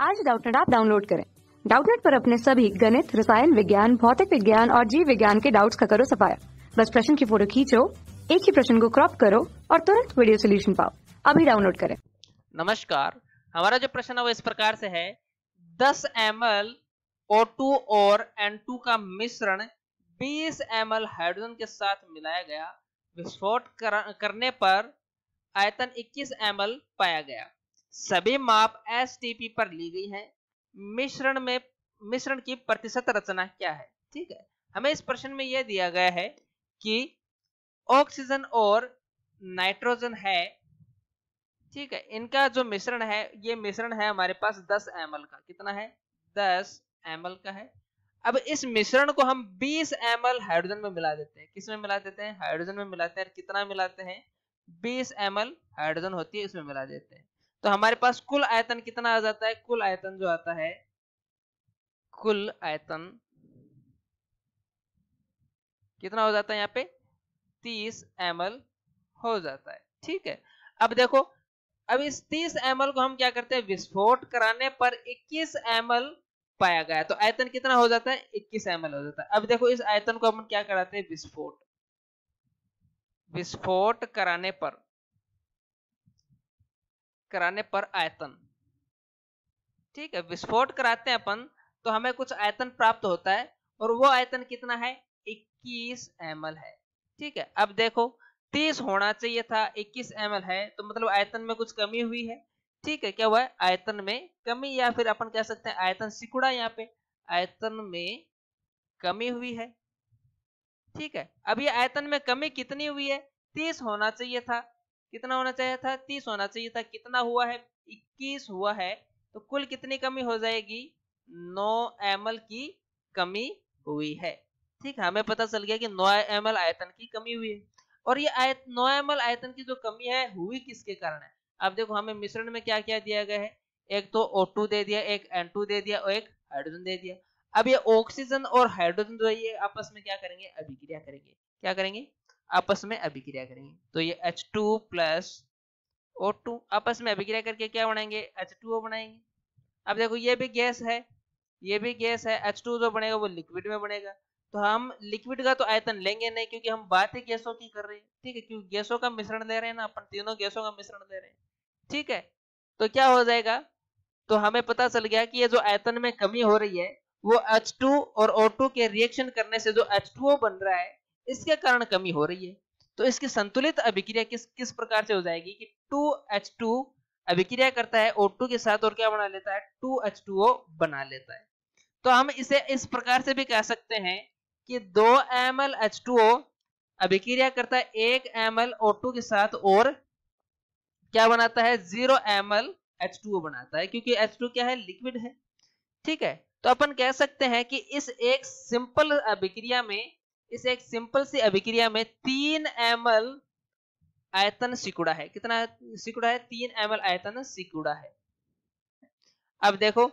आज Doubtnut app download करें। Doubtnut पर अपने सभी गणित, रसायन विज्ञान, भौतिक विज्ञान और जीव विज्ञान के डाउट्स का करो सफाया। बस प्रश्न की फोटो खींचो, एक ही प्रश्न को क्रॉप करो और तुरंत वीडियो सोल्यूशन पाओ। अभी डाउनलोड करें। नमस्कार, हमारा जो प्रश्न है वो इस प्रकार से है। 10 ml O2 और N2 का मिश्रण 20 ml हाइड्रोजन के साथ मिलाया गया। विस्फोट करने पर आयतन 21 ml पाया गया। सभी माप STP पर ली गई हैं। मिश्रण की प्रतिशत रचना क्या है? ठीक है, हमें इस प्रश्न में यह दिया गया है कि ऑक्सीजन और नाइट्रोजन है। ठीक है, इनका जो मिश्रण है, ये मिश्रण है हमारे पास 10 ml का। कितना है? 10 ml का है। अब इस मिश्रण को हम 20 ml हाइड्रोजन में मिला देते हैं। किस में मिला देते हैं? हाइड्रोजन में मिलाते हैं। कितना मिलाते हैं? 20 ml हाइड्रोजन होती है, इसमें मिला देते हैं। तो हमारे पास कुल आयतन कितना आ जाता है? कुल आयतन जो आता है, कुल आयतन कितना हो जाता है? यहाँ पे 30 ml हो जाता है। ठीक है, अब देखो, अब इस 30 ml को हम क्या करते हैं? विस्फोट कराने पर 21 ml पाया गया, तो आयतन कितना हो जाता है? 21 ml हो जाता है। अब देखो, इस आयतन को हम क्या कराते हैं? विस्फोट कराने पर आयतन। ठीक है, विस्फोट कराते हैं अपन तो हमें कुछ आयतन प्राप्त होता है, और वो आयतन कितना है? 21 ml है। ठीक है, अब देखो, 30 होना चाहिए था, 21 ml है, तो मतलब आयतन में कुछ कमी हुई है। ठीक है, क्या हुआ है? आयतन में कमी, या फिर अपन कह सकते हैं आयतन सिकुड़ा। यहाँ पे आयतन में कमी हुई है। ठीक है, अब ये आयतन में कमी कितनी हुई है? 30 होना चाहिए था। कितना होना चाहिए था? 30 होना चाहिए था। कितना हुआ है? 21 हुआ है। तो कुल कितनी कमी हो जाएगी? 9 ml की कमी हुई है। ठीक है, हमें पता चल गया कि 9 ml आयतन की कमी हुई है। और ये 9 ml आयतन की जो कमी है, हुई किसके कारण है? अब देखो, हमें मिश्रण में क्या क्या दिया गया है? एक तो O2 दे दिया, एक N2 दे दिया और एक हाइड्रोजन दे दिया। अब ये ऑक्सीजन और हाइड्रोजन जो है, ये आपस में क्या करेंगे? अभिक्रिया करेंगे। क्या करेंगे? आपस में अभिक्रिया करेंगे। तो ये H2 प्लस O2 आपस में अभिक्रिया करके क्या बनाएंगे? H2O बनाएंगे। अब देखो, ये भी गैस है, ये भी गैस है। H2 जो बनेगा वो लिक्विड में बनेगा। तो हम लिक्विड का तो आयतन लेंगे नहीं, क्योंकि हम बात ही गैसों की कर रहे हैं। ठीक है, क्योंकि गैसों का मिश्रण ले रहे हैं ना, अपन तीनों गैसों का मिश्रण ले रहे हैं। ठीक है, तो क्या हो जाएगा? तो हमें पता चल गया कि ये जो आयतन में कमी हो रही है, वो H2 और O2 के रिएक्शन करने से जो H2O बन रहा है, इसके कारण कमी हो रही है। तो इसकी संतुलित अभिक्रिया किस प्रकार से हो जाएगी कि 2H2 अभिक्रिया करता है O2 के साथ, और क्या बना लेता है? 2H2O बना लेता है। तो हम इसे इस प्रकार से भी कह सकते हैं कि 2 ml H2O अभिक्रिया करता है 1 ml O2 के साथ, और क्या बनाता है? 0 ml H2O बनाता है, क्योंकि H2 क्या है? लिक्विड है। ठीक है, तो अपन कह सकते हैं कि इस एक सिंपल सी अभिक्रिया में 3 ml आयतन सिकुड़ा है। कितना सिकुड़ा है? 3 ml आयतन सिकुड़ा है। अब देखो,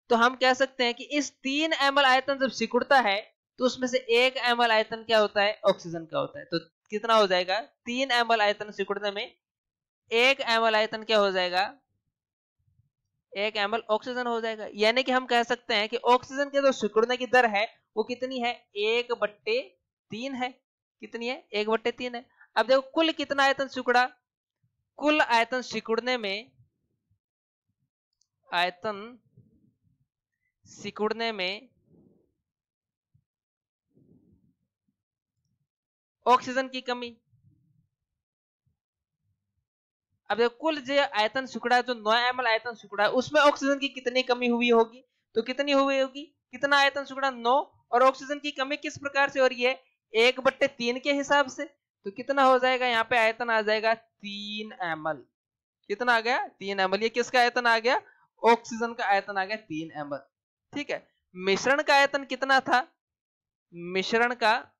तो हम कह सकते हैं कि इस 3 ml आयतन जब सिकुड़ता है, तो उसमें से 1 ml आयतन क्या होता है? ऑक्सीजन का होता है। तो कितना हो जाएगा? 3 ml आयतन सिकुड़ने में 1 ml आयतन क्या हो जाएगा? 1 ml ऑक्सीजन हो जाएगा। यानी कि हम कह सकते हैं कि ऑक्सीजन के जो सिकुड़ने की दर है, वो कितनी है? 1/3 है। कितनी है? 1/3 है। अब देखो, कुल कितना आयतन सिकुड़ा? कुल आयतन सिकुड़ने में ऑक्सीजन की कमी। अब देखो, कुल जो आयतन सिकुड़ा, जो 9 ml आयतन सिकुड़ा है, उसमें ऑक्सीजन की कितनी कमी हुई होगी? तो कितनी हुई होगी? कितना आयतन सिकुड़ा? 9। और ऑक्सीजन की कमी किस प्रकार से हो रही है? 1/3 के हिसाब से। तो कितना हो जाएगा? यहाँ पे आयतन आ जाएगा 3 ml। कितना आ गया? 3 ml। ये किसका आयतन आ गया? ऑक्सीजन का आयतन आ गया 3 ml। ठीक है, मिश्रण का आयतन कितना था? मिश्रण का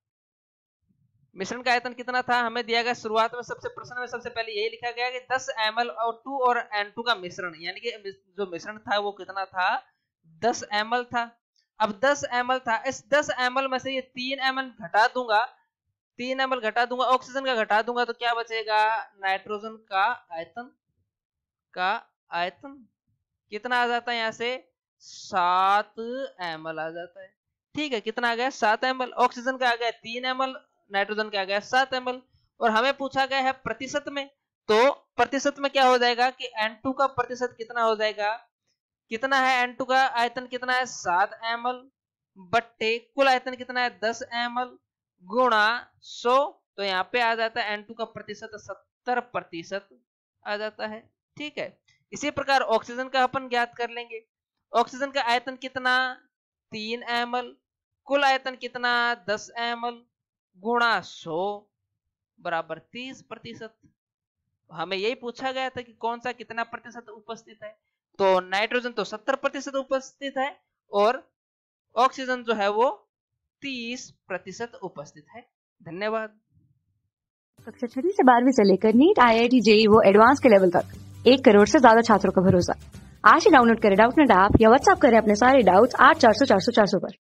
आयतन कितना था? हमें दिया गया शुरुआत में, सबसे प्रश्न में सबसे पहले यही लिखा गया कि 10 ml O2 और N2 का मिश्रण, यानी कि जो मिश्रण था वो कितना था? 10 ml था। अब 10 ml था, इस 10 ml में से ये 3 ml घटा दूंगा, 3 ml घटा दूंगा, ऑक्सीजन का घटा दूंगा, तो क्या बचेगा? नाइट्रोजन का आयतन। कितना आ जाता है यहाँ से 7 ml आ जाता है। ठीक है, कितना आ गया 7 ml। ऑक्सीजन का आ गया 3 ml, नाइट्रोजन का आ गया 7 ml। और हमें पूछा गया है प्रतिशत में, तो प्रतिशत में क्या हो जाएगा कि N2 का प्रतिशत कितना हो जाएगा, कितना है N2 का आयतन कितना है 7 ml बट्टे कुल आयतन कितना है 10 ml गुणा 100। तो यहाँ पे आ जाता है N2 का प्रतिशत 70% आ जाता है। ठीक है, इसी प्रकार ऑक्सीजन का अपन ज्ञात कर लेंगे। ऑक्सीजन का आयतन कितना 3 ml, कुल आयतन कितना 10 ml गुणा 100 बराबर 30%। हमें यही पूछा गया था कि कौन सा कितना प्रतिशत उपस्थित है, तो नाइट्रोजन तो 70% उपस्थित है और ऑक्सीजन जो है वो 30% उपस्थित है। धन्यवाद। कक्षा 6वीं से 12वीं से लेकर नीट, IIT, JEE वो एडवांस के लेवल तक 1 करोड़ से ज्यादा छात्रों का भरोसा। आज ही डाउनलोड करें डाउटनेट ऐप या व्हाट्सएप करें अपने सारे डाउट्स 8400 400 400 पर।